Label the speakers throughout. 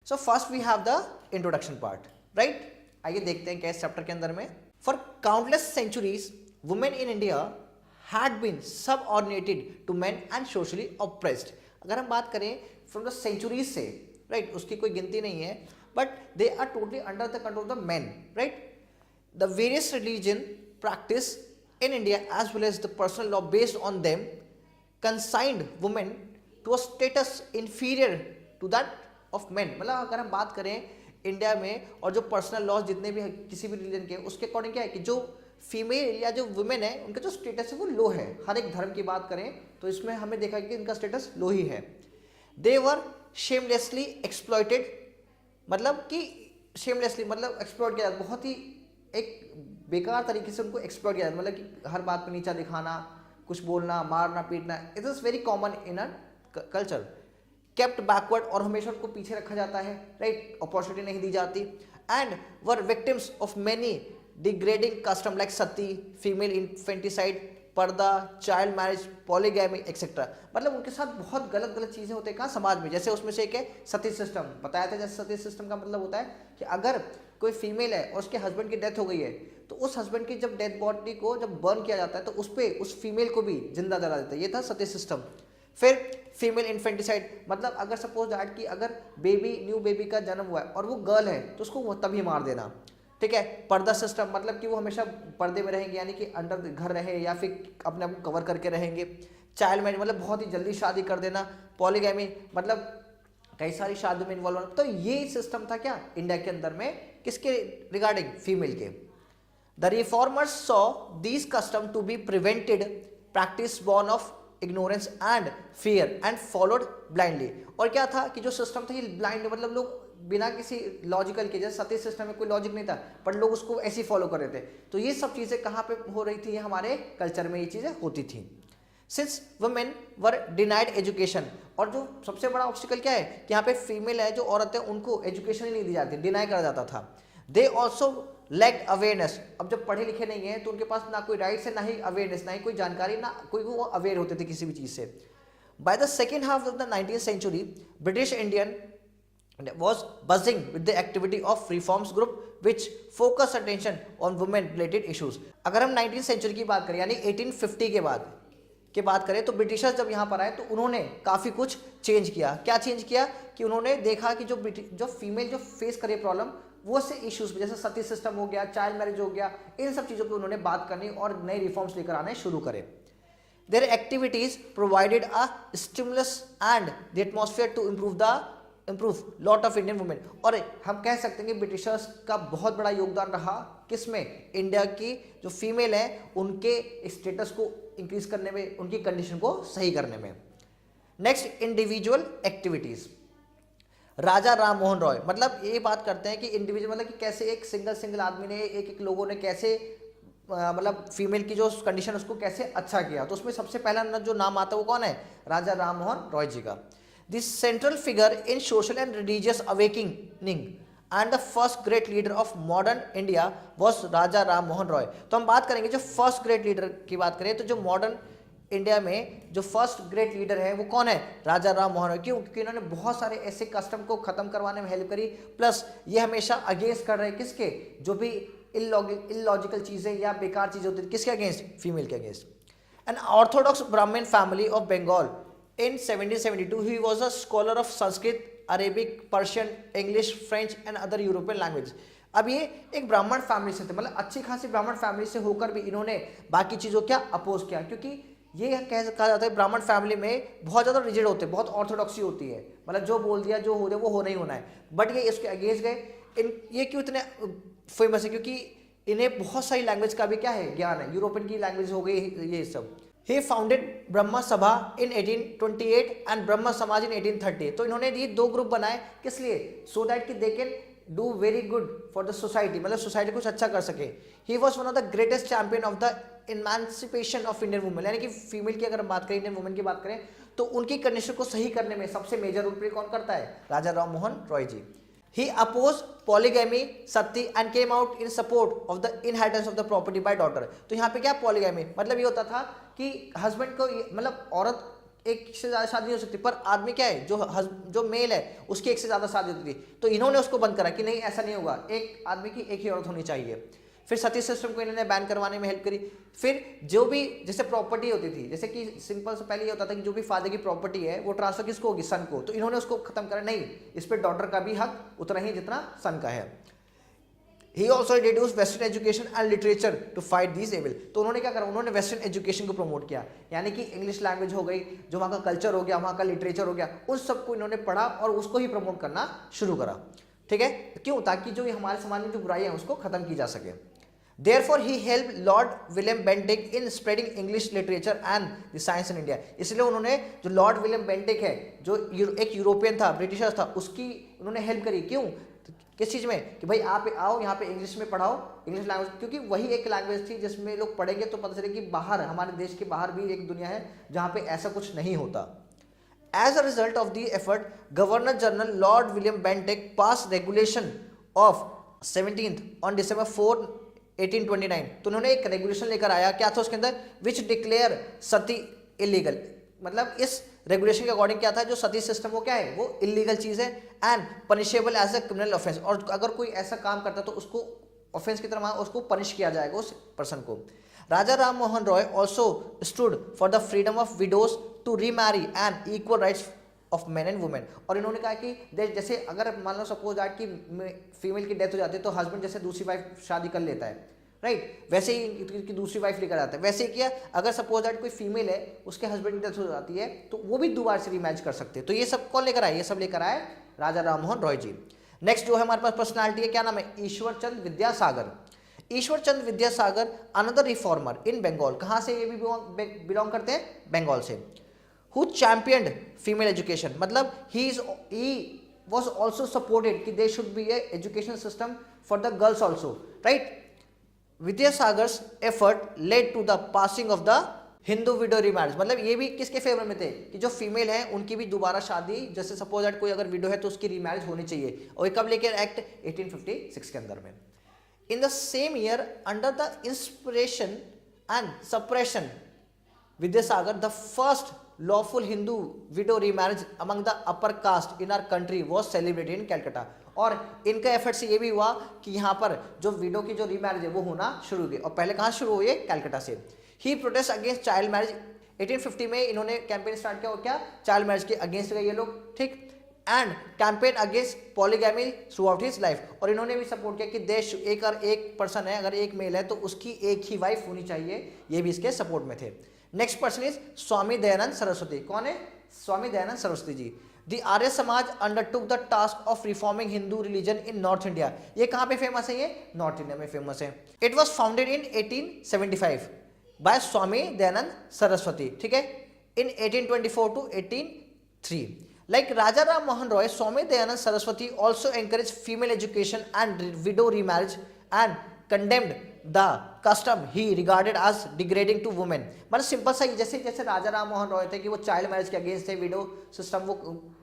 Speaker 1: So first we have the introduction part, right. आइए देखते हैं क्या इस चैप्टर के अंदर में। For countless centuries women in India had been subordinated to men and socially oppressed. अगर हम बात करें फ्रॉम द सेंचुरीज से, राइट, उसकी कोई गिनती नहीं है, but they are totally under the control of the men, right. The various religion practice in India as well as the personal law based on them consigned women to a status inferior to that of men। मतलब अगर हम बात करें India में और जो personal laws जितने भी किसी भी रिलीजन के, उसके अकॉर्डिंग क्या है कि जो फीमेल या जो वुमेन है उनका जो स्टेटस है वो लो है। हर एक धर्म की बात करें तो इसमें हमें देखा कि इनका स्टेटस लो ही है। दे वर शेमलेसली एक्सप्लॉइटेड, मतलब कि शेमलेसली मतलब एक्सप्लॉइट किया, बहुत ही एक बेकार तरीके से उनको एक्सप्लॉइट किया, मतलब कि हर बात पे नीचा दिखाना, कुछ बोलना, मारना, पीटना, it is very common in a culture. Kept backward, और हमेशा उनको पीछे रखा जाता है, राइट, अपॉर्चुनिटी नहीं दी जाती। And were victims of many degrading custom like Sati, female infanticide, पर्दा, चाइल्ड मैरिज, पॉलीगैमी एक्सेट्रा। मतलब उनके साथ बहुत गलत गलत चीजें होते हैं कहाँ, समाज में। जैसे उसमें से एक है सती सिस्टम, बताया था। जैसे सती सिस्टम का मतलब होता है कि अगर कोई फीमेल है और उसके हस्बैंड की डेथ हो गई है तो उस हस्बैंड की जब डेथ बॉडी को जब बर्न किया जाता है तो उस पे उस फीमेल को भी जिंदा जला देता है। ये था सती सिस्टम। फिर फीमेल इन्फेंटिसाइड, मतलब अगर सपोज दैट कि अगर बेबी, न्यू बेबी का जन्म हुआ है और वो गर्ल है तो उसको तभी मार देना, ठीक है। पर्दा सिस्टम, मतलब कि वो हमेशा पर्दे में रहेंगे, यानी कि अंडर घर रहे या फिर अपने आप को कवर करके रहेंगे। चाइल्ड मैरिज, मतलब बहुत ही जल्दी शादी कर देना। पॉलीगैमी, मतलब कई सारी शादियों में इन्वॉल्व होना। तो ये सिस्टम था क्या इंडिया के अंदर में, किसके रिगार्डिंग, फीमेल के। The reformers saw these custom to be prevented practice born of ignorance and fear and followed blindly. और क्या था कि जो सिस्टम था ये ब्लाइंड, मतलब लोग बिना किसी लॉजिकल के, जैसे सती सिस्टम में कोई लॉजिक नहीं था पर लोग उसको ऐसे ही फॉलो कर रहे थे। तो ये सब चीजें कहाँ पे हो रही थी, हमारे कल्चर में ये चीजें होती थी। Since women were denied education, और जो सबसे बड़ा ऑब्स्टिकल क्या है कि यहाँ पे फीमेल है, जो औरतें, उनको एजुकेशन ही नहीं दी जाती, डिनाई करा जाता था। दे ऑल्सो लैक्ड अवेयरनेस, अब जब पढ़े लिखे नहीं है तो उनके पास ना कोई राइट्स है, ना ही अवेयरनेस, ना ही कोई जानकारी, ना कोई वो अवेयर होते थे किसी भी चीज से। By the second half of द 19th century British Indian was buzzing with the activity of reforms group which focus attention on women related issues। अगर हम 19th सेंचुरी की बात करें यानी 1850 के बाद करें तो ब्रिटिशर्स जब यहाँ पर आए तो उन्होंने काफ़ी कुछ चेंज किया। क्या चेंज किया कि उन्होंने देखा कि जो फीमेल जो फेस करे प्रॉब्लम, वो से इश्यूज जैसे सती सिस्टम हो गया, चाइल्ड मैरिज हो गया, इन सब चीज़ों पे उन्होंने बात करनी और नए रिफॉर्म्स लेकर आने शुरू करे। Their activities provided a stimulus and the atmosphere to improve lot of Indian women. और हम कह सकते हैं कि ब्रिटिशर्स का बहुत बड़ा योगदान रहा किसमें, इंडिया की जो फीमेल है उनके स्टेटस को इंक्रीज करने में, उनकी कंडीशन को सही करने में। Next, individual activities. Raja Ram Mohan Roy, मतलब ये बात करते हैं कि इंडिविजुअल मतलब कि कैसे एक सिंगल आदमी ने, एक लोगों ने कैसे मतलब फीमेल की जो कंडीशन उसको कैसे अच्छा किया। तो उसमें सबसे पहला जो नाम आता है वो कौन है, राजा राम मोहन रॉय जी का। The central figure in social and religious awakening and the first great leader of modern India was राजा राम मोहन रॉय। तो हम बात करेंगे जो फर्स्ट ग्रेट लीडर की बात करें तो जो मॉडर्न इंडिया में जो फर्स्ट ग्रेट लीडर है वो कौन है, राजा राम मोहन रॉय। क्यों, क्योंकि इन्होंने बहुत सारे ऐसे कस्टम को खत्म करवाने में हेल्प करी, प्लस ये हमेशा अगेंस्ट कर रहे हैं किसके, जो भी इलॉजिकल चीजें या बेकार चीजें होती थी, किसके अगेंस्ट, फीमेल के against. An orthodox Brahmin family of Bengal in 1772 he was a scholar of Sanskrit, Arabic, Persian, English, French and other European languages। अब ये एक ब्राह्मण फैमिली से थे, मतलब अच्छी खासी ब्राह्मण फैमिली से होकर भी इन्होंने बाकी चीज़ों क्या अपोज किया, क्योंकि ये कहा जाता है ब्राह्मण फैमिली में बहुत ज़्यादा रिजिड होते हैं, बहुत ऑर्थोडॉक्सी होती है, मतलब जो बोल दिया जो हो जाए वो होना ही होना है। बट ये इसके अगेंस्ट गए। ये क्यों इतने फेमस है, क्योंकि इन्हें बहुत सारी लैंग्वेज का भी क्या है, ज्ञान है। यूरोपियन की लैंग्वेज हो गई ये सब। He founded ब्रह्म सभा in 1828 and ब्रह्म समाज in 1830। तो इन्होंने ये दो ग्रुप बनाए किस लिए, सो दैट कि they can do very good for the society, मतलब सोसाइटी कुछ अच्छा कर सके। He was one of the greatest champion of the emancipation of Indian women, यानी कि फीमेल की अगर हम बात करें, इंडियन वुमेन की बात करें तो उनकी कंडीशन को सही करने में सबसे मेजर रोल प्ले कौन करता है, राजा राम मोहन रॉय जी। He opposed polygamy, sati and came out in support of the inheritance of the property by daughter। तो यहाँ पे क्या polygamy मतलब ये होता था कि हस्बैंड को मतलब औरत एक से ज्यादा शादी नहीं हो सकती, पर आदमी क्या है, जो मेल है उसकी एक से ज्यादा शादी होती थी, तो इन्होंने उसको बंद करा कि नहीं ऐसा नहीं होगा, एक आदमी की एक ही औरत होनी चाहिए। फिर सती सिस्टम को इन्होंने बैन करवाने में हेल्प करी। फिर जो भी जैसे प्रॉपर्टी होती थी, जैसे कि सिंपल से पहले ये होता था कि जो भी फादर की प्रॉपर्टी है वो ट्रांसफर किसको होगी, सन को, तो इन्होंने उसको खत्म करा, नहीं इस पर डॉटर का भी हक उतना ही जितना सन का है। He also introduced Western education and literature to fight these evil। तो उन्होंने क्या करा, उन्होंने वेस्टर्न एजुकेशन को प्रमोट किया, यानी कि इंग्लिश लैंग्वेज हो गई, जो वहाँ का कल्चर हो गया, वहाँ का लिटरेचर हो गया, उन सबको इन्होंने पढ़ा और उसको ही प्रमोट करना शुरू करा। ठीक है, क्यों, ताकि जो हमारे समाज में जो बुराइयां हैं उसको खत्म की जा सके। Therefore he helped Lord William Bentinck in spreading English literature and the science in India। इसलिए उन्होंने जो लॉर्ड विलियम बेंटिक है, जो एक यूरोपियन था, ब्रिटिशर था, उसकी उन्होंने हेल्प करी। क्यों, किस चीज़ में, कि भाई आप आओ यहाँ पे इंग्लिश में पढ़ाओ, इंग्लिश लैंग्वेज, क्योंकि वही एक लैंग्वेज थी जिसमें लोग पढ़ेंगे तो पता चले कि बाहर, हमारे देश के बाहर भी एक दुनिया है जहाँ पे ऐसा कुछ नहीं होता। As a result of the effort, Governor General Lord William Bentinck passed regulation of 17th on December 4, 1829। तो उन्होंने एक रेगुलेशन लेकर आया, क्या था उसके अंदर, विच डिक्लेयर सती इलीगल। मतलब इस रेगुलेशन के अकॉर्डिंग क्या था, जो सती सिस्टम वो क्या है, वो इलीगल चीज है and punishable as a criminal offence. और अगर कोई ऐसा काम करता तो उसको ऑफेंस की तरह उसको पनिश किया जाएगा उस पर्सन को। Raja Ram Mohan Roy also stood for the freedom of widows to remarry and equal rights of men and women. और इन्होंने कहा कि जैसे अगर मान लो सपोज दैट कि फीमेल की डेथ हो जाती है तो हस्बैंड जैसे दूसरी वाइफ शादी कर लेता है, राइट, वैसे ही की दूसरी वाइफ लेकर आता है, वैसे ही किया अगर सपोज दैट कोई फीमेल है उसके हस्बैंड की डेथ हो जाती है तो वो भी दोबारा से रीमैच कर सकते हैं। तो ये सब कौन लेकर आए, ये सब लेकर आए राजा राम मोहन रॉय जी। नेक्स्ट जो है हमारे पास पर्सनालिटी है, क्या नाम है, ईश्वर चंद विद्यासागर। ईश्वर चंद विद्यासागर अनदर रिफॉर्मर इन बंगाल। कहाँ से ये भी बिलोंग करते हैं, बंगाल से। हु चैंपियनड फीमेल एजुकेशन, मतलब ही was also supported कि there should be a education system for the girls also, right। Vidyasagar's effort led to the passing of the Hindu widow remarriage. मतलब ये भी किसके फेवर में थे कि जो फीमेल है उनकी भी दोबारा शादी, जैसे सपोज दैट कोई अगर विडो है तो उसकी रीमैरिज होनी चाहिए। और कब लेके एक्ट 1856 के अंदर में। In the same year under the inspiration and suppression Vidyasagar the first lawful Hindu widow remarriage among the upper caste in our country was celebrated in Calcutta. और इनका एफर्ट से ये भी हुआ कि यहाँ पर जो विडो की जो रीमैरिज है वो होना शुरू हुई। और पहले कहाँ शुरू हुई है, कैलकाटा से। ही प्रोटेस्ट अगेंस्ट चाइल्ड मैरिज 1850 में इन्होंने कैंपेन स्टार्ट किया, और क्या, चाइल्ड मैरिज के अगेंस्ट गए ये लोग, ठीक। And campaign against polygamy through out his life. और इन्होंने भी सपोर्ट किया कि देश एक पर्सन है, अगर एक मेल है तो उसकी एक ही वाइफ होनी चाहिए, ये भी इसके सपोर्ट में थे। Next person is Swami Dayanand Saraswati. कौन है, Swami Dayanand Saraswati ji. The Arya Samaj undertook the task of reforming Hindu religion in north India. ये कहाँ पे फेमस है, ये नॉर्थ इंडिया में फेमस है। It was founded in 1875 by Swami Dayanand Saraswati, ठीक है, in 1824 to 1803। Like Raja Ram Mohan Roy, Swami Dayanand Saraswati also encouraged female education and widow remarriage and condemned the custom he regarded as degrading to women। मतलब simple सा ही, जैसे जैसे राजा राम मोहन रॉय थे कि वो child marriage के अगेंस्ट थे, window system वो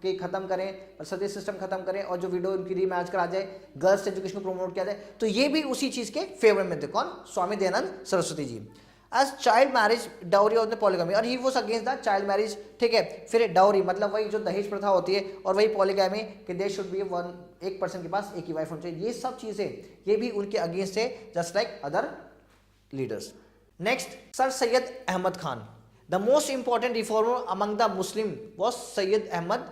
Speaker 1: के खत्म करें, सती सिस्टम खत्म करें, और जो विडो उनकी रीमैरिज करा जाए, गर्ल्स एजुकेशन को प्रमोट किया जाए, तो ये भी उसी चीज के फेवर में थे। कौन, स्वामी दयानंद सरस्वती जी। एज चाइल्ड मैरिज डाउरी और पॉलीगैमी, और ही was against the child marriage, ठीक है। फिर डाउरी मतलब वही जो दहेज प्रथा होती है, और वही पॉलीगैमी कि देयर शुड बी वन, एक पर्सन के पास एक ही वाइफ होनी चाहिए। ये सब चीजें ये भी उनके अगेंस्ट है, just like other leaders. Next, sir Syed Ahmed Khan. The most important reformer among the Muslim was Syed Ahmed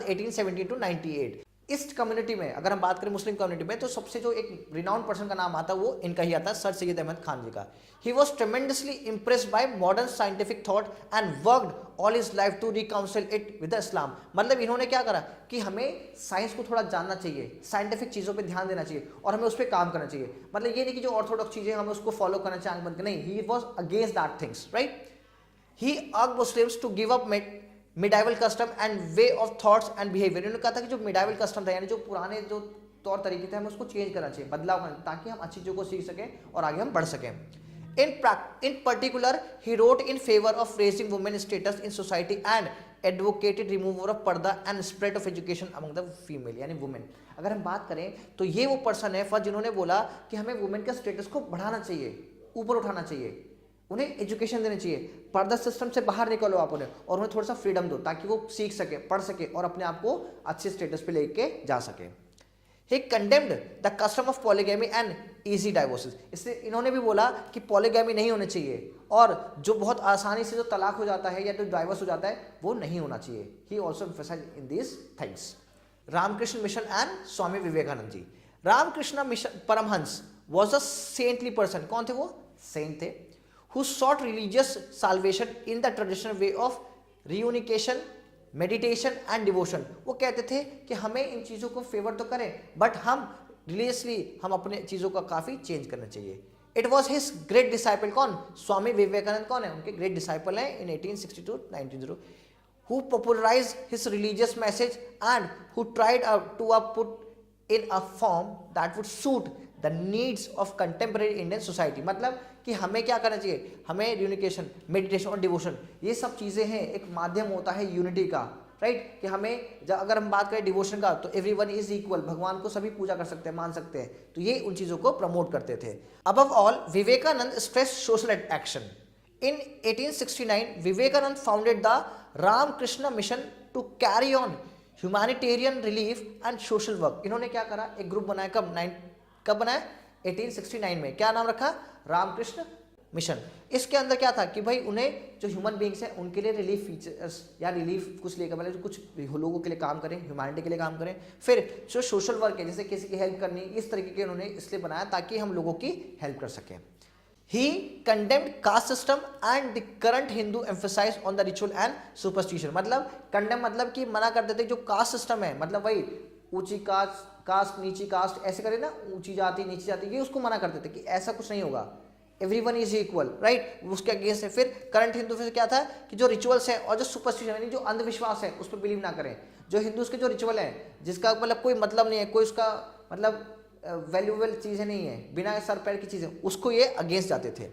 Speaker 1: 1870 to 98। इस कम्युनिटी में अगर हम बात करें मुस्लिम कम्युनिटी में, तो सबसे जो एक रिनाउंड पर्सन का नाम आता है वो इनका ही आता है, सर सैयद अहमद खान जी का। He was tremendously impressed by modern scientific thought and worked all his life to reconcile it with Islam. मतलब इन्होंने क्या करा कि हमें साइंस को थोड़ा जानना चाहिए, साइंटिफिक चीज़ों पे ध्यान देना चाहिए, और हमें उस पर काम करना चाहिए। मतलब ये नहीं कि जो ऑर्थोडॉक्स चीज़ें हमें उसको फॉलो करना चाहिए आंख बंद कर, नहीं, he was against that things, right. He urged Muslims to give up medieval custom and way of thoughts and behaviour. इन्होंने कहा था कि जो मिडाइवल कस्टम था, यानी जो पुराने जो तौर तरीके थे, हमें उसको चेंज करना चाहिए, बदलाव करना, ताकि हम अच्छी चीज़ों को सीख सकें और आगे हम बढ़ सकें। In particular, he wrote in favor of raising women's status in society and advocated removal of पर्दा and spread of education among the female, यानी women। अगर हम बात करें तो ये वो पर्सन है फर्स्ट जिन्होंने बोला कि हमें वुमेन के स्टेटस को बढ़ाना चाहिए, ऊपर उठाना चाहिए, उन्हें एजुकेशन देनी चाहिए, पर्दा सिस्टम से बाहर निकलो आप उन्हें, और उन्हें थोड़ा सा फ्रीडम दो ताकि वो सीख सके, पढ़ सके और अपने आप को अच्छे स्टेटस पे लेके जा सके। He condemned the custom of polygamy and easy divorces. इसलिए इन्होंने भी बोला कि पॉलीगैमी नहीं होनी चाहिए और जो बहुत आसानी से जो तलाक हो जाता है या जो डाइवर्स हो जाता है वो नहीं होना चाहिए। He also emphasized in these things. Ramakrishna Mission and Swami Vivekananda ji. Ramakrishna Mission Paramhansa was a saintly person. कौन थे वो? सेंट थे। Who sought religious salvation in the traditional way of reunification, meditation and devotion. वो कहते थे कि हमें इन चीज़ों को फेवर तो करें बट हम रिलीजियसली हम अपने चीज़ों का काफ़ी चेंज करना चाहिए। It was his great disciple, कौन? स्वामी विवेकानंद कौन है? उनके ग्रेट डिसाइपल हैं in 1862-1900, who popularise his religious message and who tried to put in a form that would suit the needs of contemporary Indian society. मतलब कि हमें क्या करना चाहिए, हमें यूनिकेशन, मेडिटेशन और डिवोशन, ये सब चीज़ें हैं, एक माध्यम होता है यूनिटी का, राइट? कि हमें अगर हम बात करें डिवोशन का तो एवरीवन इज इक्वल, भगवान को सभी पूजा कर सकते हैं, मान सकते हैं, तो ये उन चीज़ों को प्रमोट करते थे। Above all Vivekananda stress social action. In 1869 Vivekananda founded the Ramakrishna Mission to carry on humanitarian relief and social work. इन्होंने क्या करा, एक ग्रुप बनाया, कब बनाया? 1869 में। क्या नाम रखा? रामकृष्ण मिशन। इसके अंदर क्या था कि भाई उन्हें जो ह्यूमन बींग्स हैं उनके लिए रिलीफ फीचर्स या रिलीफ कुछ लेकर, मतलब कुछ लोगों के लिए काम करें, ह्यूमैनिटी के लिए काम करें। फिर जो सोशल वर्क है, जैसे किसी की हेल्प करनी, इस तरीके के उन्होंने इसलिए बनाया ताकि हम लोगों की हेल्प कर सकें। He condemned caste system and the current Hindu emphasize on the ritual and superstition. मतलब कंडेम मतलब कि मना कर देते जो कास्ट सिस्टम है, मतलब वही ऊंची कास्ट नीची कास्ट ऐसे करे ना, ऊंची जाति नीची जाति, ये उसको मना कर देते कि ऐसा कुछ नहीं होगा, एवरीवन इज इक्वल, राइट? उसके अगेंस्ट है। फिर करंट हिंदू फिर क्या था कि जो रिचुअल्स है और जो सुपरस्टिशन यानी जो अंधविश्वास है उस पर बिलीव ना करें। जो हिंदूज के जो रिचुअल है जिसका मतलब कोई मतलब नहीं है, कोई उसका मतलब वैल्यूएबल चीज़ें नहीं है, बिना सर पैर की चीज़ें, उसको ये अगेंस्ट जाते थे।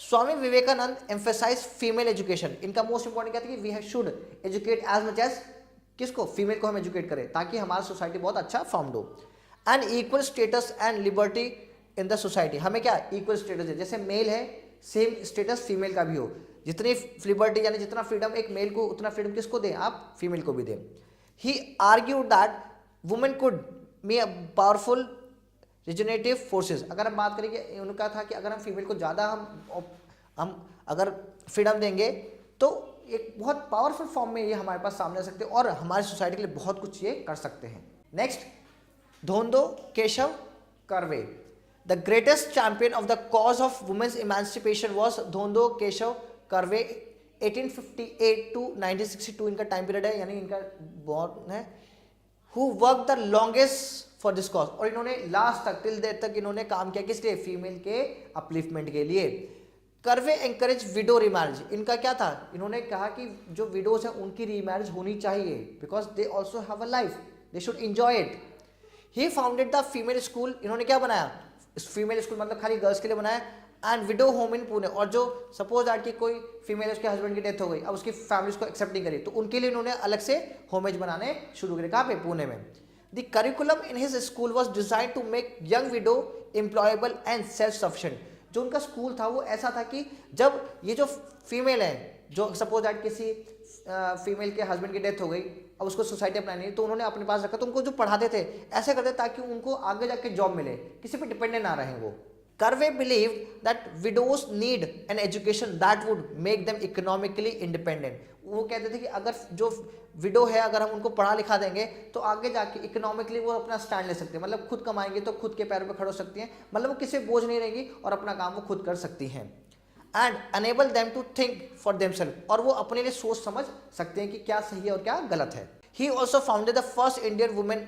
Speaker 1: Swami Vivekananda emphasise female education. इनका मोस्ट इंपॉर्टेंट क्या था कि we should educate as much as, किसको? फीमेल को हम एजुकेट करें ताकि हमारा सोसाइटी बहुत अच्छा फॉर्म्ड हो। And equal status and liberty in the society. हमें क्या इक्वल स्टेटस है, जैसे मेल है सेम स्टेटस फीमेल का भी हो, जितनी लिबर्टी यानी जितना फ्रीडम एक मेल को उतना फ्रीडम किसको दें? आप फीमेल को भी दें। He argued that women could be a powerful regenerative forces. अगर हम बात करेंगे, उनका था कि अगर हम फीमेल को ज़्यादा हम अगर फ्रीडम देंगे तो एक बहुत पावरफुल फॉर्म में ये हमारे पास सामने आ सकते हैं और हमारी सोसाइटी के लिए बहुत कुछ ये कर सकते हैं। Next, Dhondo Keshav Karve. The greatest champion of the cause of women's emancipation was Dhondo Keshav Karve. 1858 to 1962 इनका टाइम पीरियड है, यानी इनका बॉर्न है। Who work the longest for this cause. और इन्होंने लास्ट तक टिल देर तक इन्होंने काम किया किस लिए? फीमेल के अपलिफ्टमेंट के लिए। Karve encourage widow remarriage. इनका क्या था? इन्होंने कहा कि जो विडोज हैं उनकी रीमैरिज होनी चाहिए because they also have a life, they should enjoy it. He founded the female school. इन्होंने क्या बनाया? फीमेल स्कूल मतलब खाली गर्ल्स के लिए बनाया। And window home in Pune. और जो सपोज दैट कि कोई फीमेल उसके हस्बैंड की डेथ हो गई, अब उसकी फैमिली उसको एक्सेप्ट नहीं करी, तो उनके लिए इन्होंने अलग से होमेज बनाने शुरू करे। कहाँ पे? पुणे में। The curriculum in his school was design to make young widow employable and self sufficient. जो उनका स्कूल था वो ऐसा था कि जब ये जो फीमेल है, जो सपोज दैट किसी फीमेल के हस्बैंड की डेथ हो गई, अब उसको सोसाइटी अपनानी, तो उन्होंने अपने पास रखा, तो उनको जो पढ़ाते थे ऐसे करते ताकि उनको आगे जाके जॉब मिले, किसी पे डिपेंडेंट ना रहे वो। Curve believe that widows need an education that would make them economically independent. वो कहते थे कि अगर जो विडो है अगर हम उनको पढ़ा लिखा देंगे तो आगे जाके इकोनॉमिकली वो अपना स्टैंड ले सकते हैं, मतलब खुद कमाएंगे तो खुद के पैरों पे खड़े हो सकती हैं, मतलब वो किसी बोझ नहीं रहेगी और अपना काम वो खुद कर सकती हैं। And enable them to think for themself. और वो अपने लिए सोच समझ सकते हैं कि क्या सही है और क्या गलत है। He also founded the first Indian women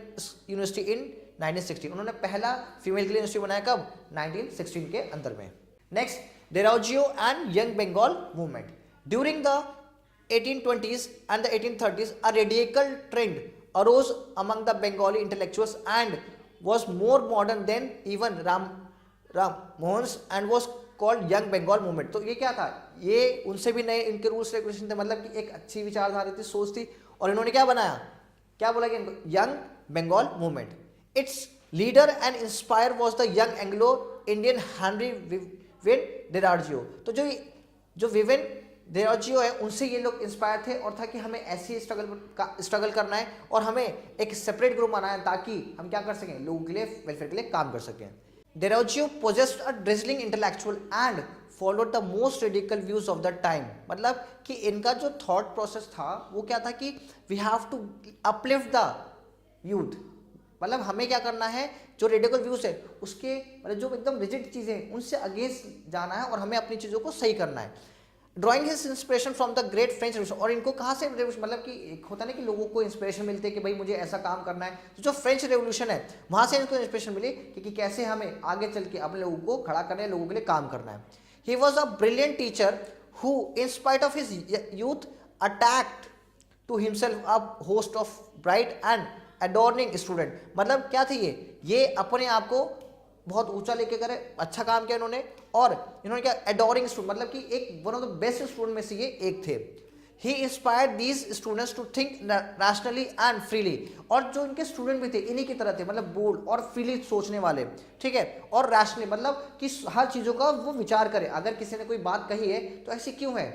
Speaker 1: university in 1916। उन्होंने पहला फीमेल के लिए यूनिवर्सिटी बनाया कब? 1916 के अंदर में। Next, Derozio and Young Bengal Movement. During the 1820s and the 1830s, a radical trend arose among the Bengali intellectuals and was more modern than even Ram Mohan's and was called Young Bengal Movement। तो ये क्या था? ये उनसे भी नए इनके rules regulation थे, मतलब कि एक अच्छी विचारधारा थी, सोच थी, और इन्होंने क्या बनाया? क्या बोला कि young Bengal movement. Its leader and inspire was the young Anglo Indian Henry Vivian Derozio. तो जो जो विवेन डेरोजियो है उनसे ये लोग इंस्पायर थे और था कि हमें ऐसी स्ट्रगल करना है और हमें एक सेपरेट ग्रुप बनाना है ताकि हम क्या कर सकें, लोगों के लिए वेलफेयर के लिए काम कर सकें। Derozio possessed a drizzling intellectual and followed the most radical views of the time. मतलब कि इनका जो थॉट प्रोसेस था वो क्या था कि we have to uplift the youth, मतलब हमें क्या करना है, जो रेडिकल व्यूज है उसके मतलब जो एकदम रिजिड चीजें हैं उनसे अगेंस्ट जाना है और हमें अपनी चीजों को सही करना है। Drawing his inspiration from the great French revolution, और इनको कहाँ से मतलब कि एक होता है ना कि लोगों को इंस्पिरेशन मिलती है कि भाई मुझे ऐसा काम करना है, तो जो फ्रेंच रेवोल्यूशन है वहाँ से इनको इंस्पिरेशन मिली कि कैसे हमें आगे चल के अपने लोगों को खड़ा करना है, लोगों के लिए काम करना है। He was a brilliant teacher who in spite of his youth attacked to himself a host of bright and adorning student. मतलब क्या थे ये अपने आप को बहुत ऊंचा लेके करे, अच्छा काम किया इन्होंने, और इन्होंने क्या एडोरिंग स्टूडेंट, मतलब कि एक one of the best student में से ये एक थे। He inspired these students to think rationally and freely, और जो इनके स्टूडेंट भी थे इन्हीं की तरह थे, मतलब बोल्ड और फ्रीली सोचने वाले, ठीक है, और रैशनली मतलब कि हर चीज़ों का वो विचार करे। अगर किसी ने कोई बात कही है तो ऐसी क्यों है,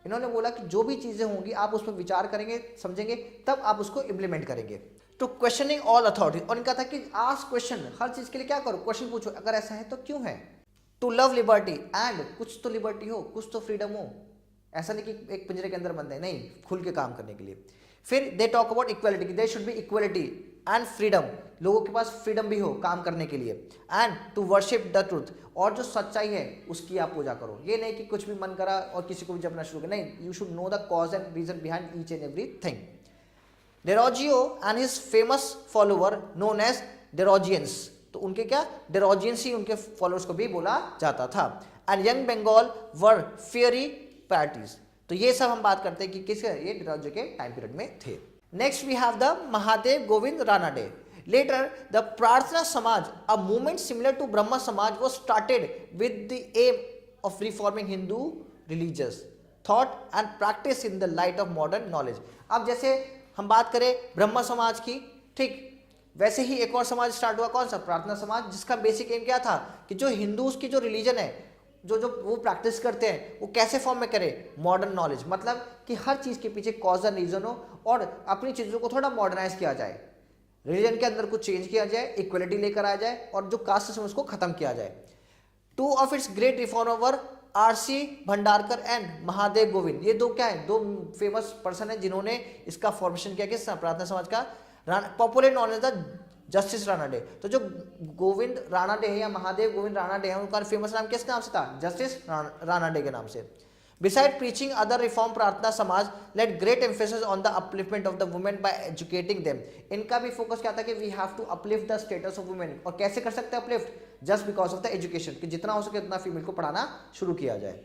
Speaker 1: इन्होंने बोला कि जो भी चीज़ें होंगी आप उस पर विचार करेंगे, समझेंगे, तब आप उसको इम्प्लीमेंट करेंगे। टू क्वेश्चनिंग ऑल अथॉरिटी, और इनका था कि आस्क क्वेश्चन, हर चीज़ के लिए क्या करो, क्वेश्चन पूछो, अगर ऐसा है तो क्यों है। टू लव लिबर्टी एंड, कुछ तो लिबर्टी हो, कुछ तो फ्रीडम हो, ऐसा नहीं कि एक पिंजरे के अंदर बंद है, नहीं, खुल के काम करने के लिए। फिर they talk about equality, they should be equality and freedom, लोगों के पास फ्रीडम भी हो काम करने के लिए। And to worship the truth, और जो सच्चाई है उसकी आप पूजा करो, ये नहीं कि कुछ भी मन करा और किसी को भी जपना शुरू कर, नहीं, you should know the cause and reason behind each and every thing. Derozio and his famous follower known as Derozians, तो उनके क्या डेरोजियंस ही उनके फॉलोअर्स को भी बोला जाता था। And Young Bengal were fiery parties, तो ये सब हम बात करते हैं कि किस ये डेरोजियो के टाइम पीरियड में थे। Next we have the Mahadev Govind Ranade. Later, the Prarthana Samaj, a movement similar to Brahma Samaj, was started with the aim of reforming Hindu religious thought and practice in the light of modern knowledge. अब जैसे हम बात करें ब्रह्मा समाज की, ठीक, वैसे ही एक और समाज स्टार्ट हुआ, कौन सा, प्रार्थना समाज, जिसका बेसिक एम क्या था कि जो हिंदूज की जो रिलीजन है, जो जो वो प्रैक्टिस करते हैं वो कैसे फॉर्म में करें, मॉडर्न नॉलेज, मतलब कि हर चीज़ के पीछे कॉज एंड रीजन हो और अपनी चीज़ों को थोड़ा मॉडर्नाइज किया जाए, रिलीजन के अंदर कुछ चेंज किया जाए, इक्वलिटी लेकर आ जाए और जो कास्ट सिस्टम उसको खत्म किया जाए। Two of its great reformer RC. Bhandarkar and Mahadev Govind, ये दो क्या है, दो फेमस पर्सन है जिन्होंने इसका फॉर्मेशन किया, किस प्रार्थना समाज का, popular known as the Justice Ranade. तो जो गोविंद रानाडे है या महादेव गोविंद रानाडे है, उनका फेमस नाम किस नाम से था, जस्टिस रानाडे के नाम से। Besides preaching other reform, प्रार्थना समाज let great emphasis on the upliftment of the women by educating them. इनका भी फोकस क्या था कि we have to uplift the status of women, और कैसे कर सकते हैं uplift, just because of the education, कि जितना हो सके उतना फीमेल को पढ़ाना शुरू किया जाए।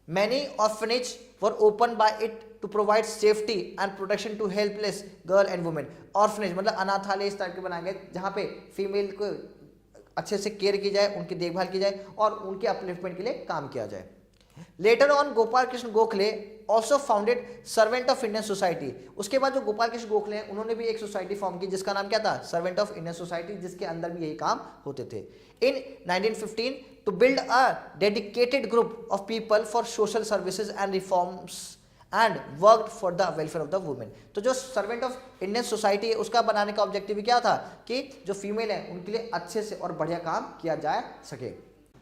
Speaker 1: Many orphanages were opened by it to provide safety and protection to helpless girl and women. Orphanage मतलब अनाथालय इस तरह के बनाए गए जहाँ पे फीमेल को अच्छे से केयर की जाए, उनकी देखभाल की जाए और उनके अपलिफ्टमेंट के लिए काम किया जाए। Later on, Gopal Krishna Gokhale also founded servant of Indian society. उसके बाद जो गोपाल कृष्ण गोखले हैं उन्होंने भी एक सोसाइटी फॉर्म की जिसका नाम क्या था, सर्वेंट ऑफ इंडियन सोसाइटी, जिसके अंदर भी यही काम होते थे। In 1915 to build a dedicated group of people for social services and reforms and worked for the welfare of the women. तो जो सर्वेंट ऑफ इंडियन सोसाइटी है उसका बनाने का ऑब्जेक्टिव क्या था कि जो फीमेल है उनके लिए अच्छे से और बढ़िया काम किया जा सके।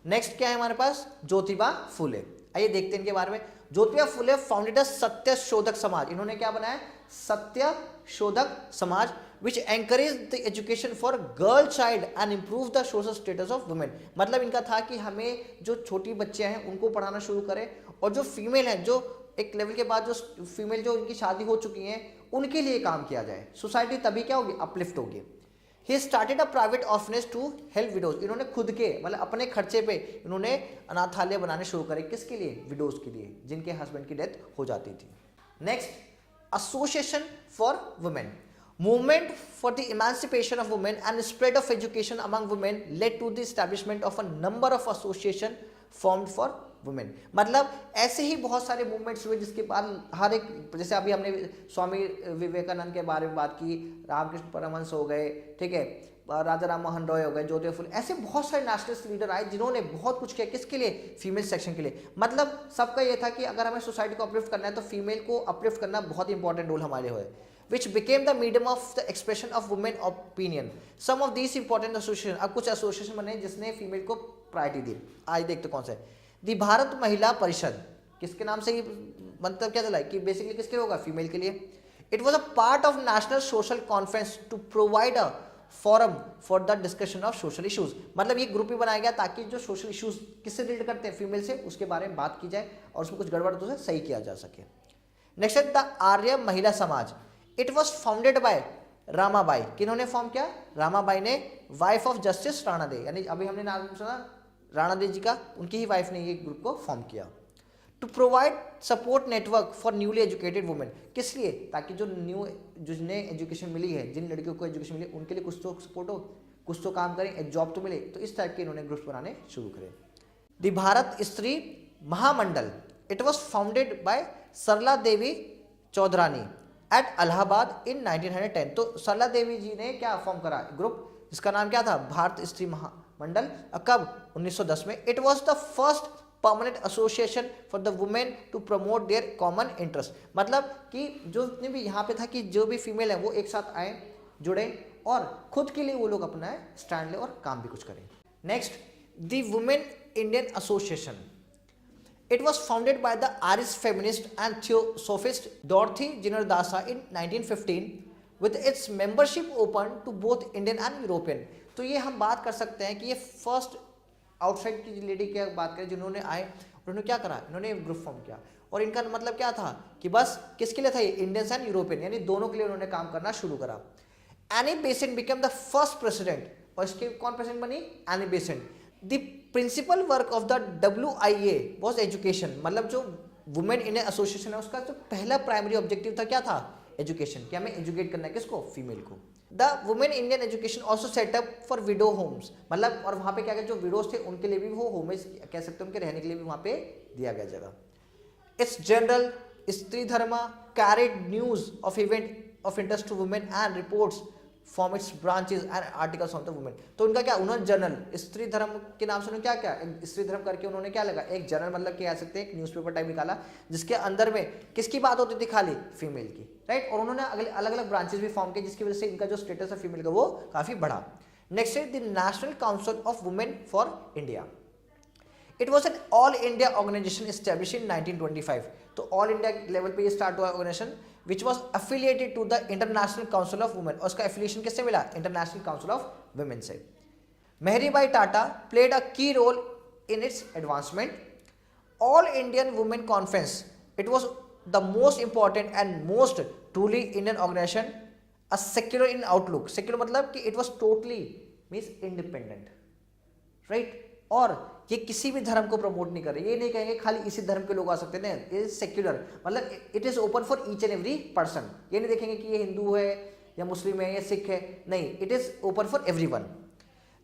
Speaker 1: नेक्स्ट क्या है हमारे पास, ज्योतिबा फुले। आइए देखते हैं इनके बारे में। ज्योतिबा फुले फाउंडेड सत्य शोधक समाज, इन्होंने क्या बनाया, Satya Shodhak Samaj, which encourage the education for girl child and improve the social status of women. मतलब इनका था कि हमें जो छोटी बच्चियां हैं उनको पढ़ाना शुरू करें और जो फीमेल हैं, जो एक लेवल के बाद जो फीमेल जो उनकी शादी हो चुकी हैं उनके लिए काम किया जाए। सोसाइटी तभी क्या होगी, अपलिफ्ट होगी। He started a private orphanage to help widows. इन्होंने खुद के मतलब अपने खर्चे पे इन्होंने अनाथालय बनाने शुरू करे, किसके लिए, विडोज के लिए, जिनके हस्बैंड की डेथ हो जाती थी। Next, association for women. Movement for the emancipation of women and spread of education among women led to the establishment of a number of association formed for women. मतलब ऐसे ही बहुत सारे मूवमेंट्स हुए जिसके बाद हर एक, जैसे अभी हमने स्वामी विवेकानंद के बारे में बात की, रामकृष्ण परमहंस हो गए, ठीक है, राजा राम मोहन रॉय हो गए, ज्योतिबा फुले, ऐसे बहुत सारे नेशनलिस्ट लीडर आए जिन्होंने बहुत कुछ किया, किसके लिए, फीमेल सेक्शन के लिए। मतलब सबका ये था कि अगर हमें सोसाइटी को अपलिफ्ट करना है तो फीमेल को अपलिफ्ट करना बहुत इंपॉर्टेंट रोल हमारे हुए, which became the medium of the expression of women opinion. Some of these important association, अब कुछ एसोसिएशन बने जिसने फीमेल को प्रायोरिटी दी। आज देखते कौन सा है। दी भारत महिला परिषद, किसके नाम से, मतलब क्या चला है कि बेसिकली किसके होगा, फीमेल के लिए। It was a part of national social conference to provide a forum for the discussion of social issues. मतलब ये ग्रुप ही बनाया गया ताकि जो सोशल इशूज किससे रिलेट करते हैं, फीमेल से, उसके बारे में बात की जाए और उसमें कुछ गड़बड़ तो सही किया जा सके। नेक्स्ट है the Arya Mahila Samaj. It was founded by Ramabai. किन्होंने फॉर्म किया, रामाबाई ने, wife of justice Ranade, यानी अभी हमने नाम सुना राणा दे जी का, उनकी ही वाइफ ने ये ग्रुप को फॉर्म किया। To provide support network for newly educated women, किस लिए, ताकि जो जिन्हें एजुकेशन मिली है, जिन लड़कियों को एजुकेशन मिली उनके लिए कुछ तो सपोर्ट हो, कुछ तो काम करें, एक जॉब तो मिले, तो इस टाइप के इन्होंने ग्रुप्स बनाने शुरू करे। The Bharat Stri Mahamandal. It was founded by Sarla Devi Chaudhurani at Allahabad in 1910। तो सरला देवी जी ने क्या फॉर्म करा, ग्रुप जिसका नाम क्या था, भारत स्त्री महामंडल। कब, 1910 में। It was the first permanent association for the women to promote their common interest. मतलब कि जो जितने भी यहाँ पे था कि जो भी फीमेल है वो एक साथ आए, जुड़े और खुद के लिए वो लोग अपना स्टैंड ले और काम भी कुछ करें। Next, the women Indian association. It was founded by the Irish feminist and theosophist Dorothy Jinardasa in 1915 with its membership open to both Indian and European। तो ये हम बात कर सकते हैं कि ये फर्स्ट आउटसाइड की लेडी की बात करें जिन्होंने आए, उन्होंने क्या करा, इन्होंने ग्रुप फॉर्म किया और इनका मतलब क्या था कि बस किसके लिए था ये, इंडियंस एंड यूरोपियन, यानी दोनों के लिए उन्होंने काम करना शुरू करा। Annie Besant become the first president, और इसके कौन प्रेसिडेंट बनी, Annie Besant. The principal work of the WIA was education. मतलब जो वुमेन इंडियन एसोसिएशन है उसका जो पहला प्राइमरी ऑब्जेक्टिव था क्या था, एजुकेशन, कि हमें एजुकेट करना है किसको, फीमेल को। The women Indian education also set up for widow homes. मतलब और वहाँ पे क्या जो विडोज थे उनके लिए भी वो होमेज कह सकते हैं, उनके रहने के लिए भी वहाँ पे दिया गया जगह। It's general Stri Dharma carried news of event of interest to women and reports from its branches and articles on the women. तो उनका क्या, उन्होंने जर्नल स्त्री धर्म के नाम से उन्होंने क्या क्या स्त्री धर्म करके उन्होंने क्या लगा, एक जर्नल, मतलब कह सकते हैं एक न्यूज़पेपर टाइप निकाला जिसके अंदर में किसकी बात होती थी, खाली फीमेल की, राइट। और उन्होंने अलग अलग ब्रांचेस भी फॉर्म किए जिसकी वजह से इनका जो स्टेटस है फीमेल का वो काफी बढ़ा। नेक्स्ट है the National Council of Women for India. It was an all India organisation establish in 1925। तो ऑल इंडिया लेवल पे ये स्टार्ट हुआ organisation which was affiliated to the International Council of Women। और उसका एफिलिएशन किससे मिला, international council of women से। मेहरीबाई Tata played a key role in its advancement। All Indian Women Conference, it was the most important and most truly Indian organization, a secular in outlook। secular मतलब कि it was totally means independent, right। और ये किसी भी धर्म को promote नहीं कर रहे, ये नहीं कहेंगे खाली इसी धर्म के लोग आ सकते हैं, ये सेक्युलर, मतलब it is open for each and every person. ये नहीं देखेंगे कि ये हिंदू है या मुस्लिम है या सिख है, नहीं, it is open for everyone.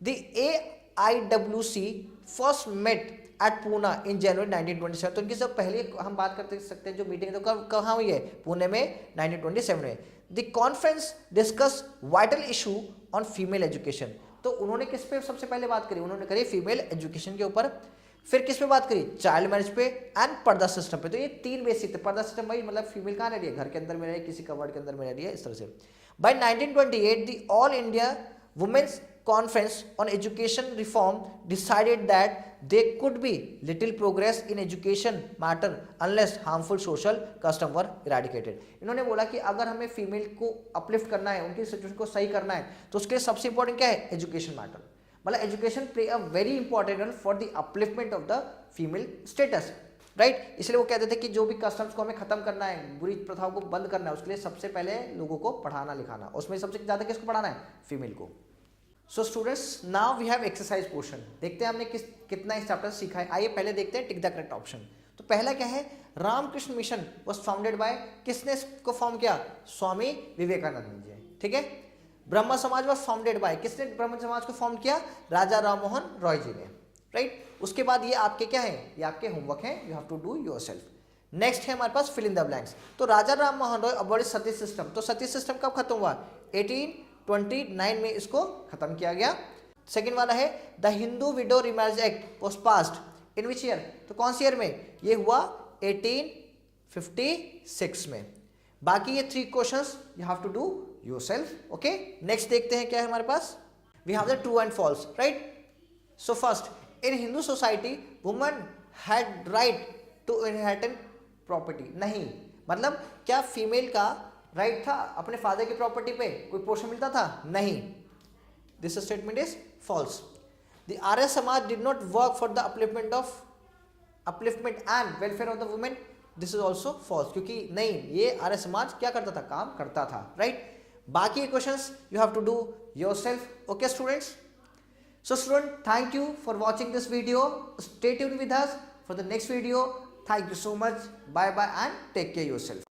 Speaker 1: The AIWC first met at Poona in January 1927। तो इनकी सब पहले हम बात करते सकते हैं जो मीटिंग, तो कहाँ हुई है, पुणे में 1927 में। The conference discuss vital issue on female education. तो उन्होंने किस पे सबसे पहले बात करी, उन्होंने करी फीमेल एजुकेशन के ऊपर। फिर किस पे बात करी, चाइल्ड मैरिज पे एंड पर्दा सिस्टम पे। तो ये तीन बेसिक थे। पर्दा सिस्टम भाई मतलब फीमेल कहाँ रह रही है, घर के अंदर में रह रही है, किसी कवर्ड के अंदर में रह रही है, इस तरह से। By 1928 the All India Women's Conference on Education Reform decided that there could be little progress in education matter unless harmful social custom were eradicated। इन्होंने बोला कि अगर हमें फीमेल को अपलिफ्ट करना है, उनकी सिचुएशन को सही करना है, तो उसके लिए सबसे इंपॉर्टेंट क्या है, एजुकेशन मैटर। मतलब education play a very important role for the upliftment of the female status, right. इसलिए वो कहते थे कि जो भी कस्टम्स को हमें खत्म करना है, बुरी प्रथाओं को बंद करना है, उसके लिए सबसे पहले लोगों को पढ़ाना लिखाना, उसमें सबसे ज्यादा किसको पढ़ाना है, फीमेल को। So students now we have exercise portion. देखते हैं हमने कितना इस चैप्टर सीखा है। आइए पहले देखते हैं टिक द करेक्ट ऑप्शन। तो पहला क्या है, Ramakrishna Mission was founded by, किसने इसको फॉर्म किया, स्वामी विवेकानंद जी, ठीक है। ब्रह्म समाज वाज फाउंडेड बाय, किसने ब्रह्म समाज को फॉर्म किया, राजा राम मोहन रॉय जी ने, राइट। उसके बाद ये आपके क्या है, ये आपके होमवर्क है, you have to do yourself. Next है हमारे पास फिल इन द ब्लैंक्स। तो राजा राम मोहन रॉय अबॉलिश सती सिस्टम। तो सती सिस्टम कब खत्म हुआ, 29 में इसको खत्म किया गया। सेकेंड वाला है the Hindu window remarriage act was passed in which year, तो कौन सी ईयर में ये हुआ, 1856 में। बाकी ये 3 questions you have to do yourself. Okay, next देखते हैं क्या है हमारे पास। We have the true and false, right. So first, in Hindu society woman had right to inherit property. नहीं, मतलब क्या फीमेल का राइट था अपने फादर की प्रॉपर्टी पे, कोई पोर्शन मिलता था? नहीं। This statement is false. The Arya Samaj did not work for the upliftment and welfare of the women. This is also false, क्योंकि नहीं, ये आर्य समाज क्या करता था, काम करता था, राइट। बाकी questions you have to do yourself. Okay students, so student, thank you for watching this video. Stay tuned with us for the next video. Thank you so much. Bye bye and take care yourself.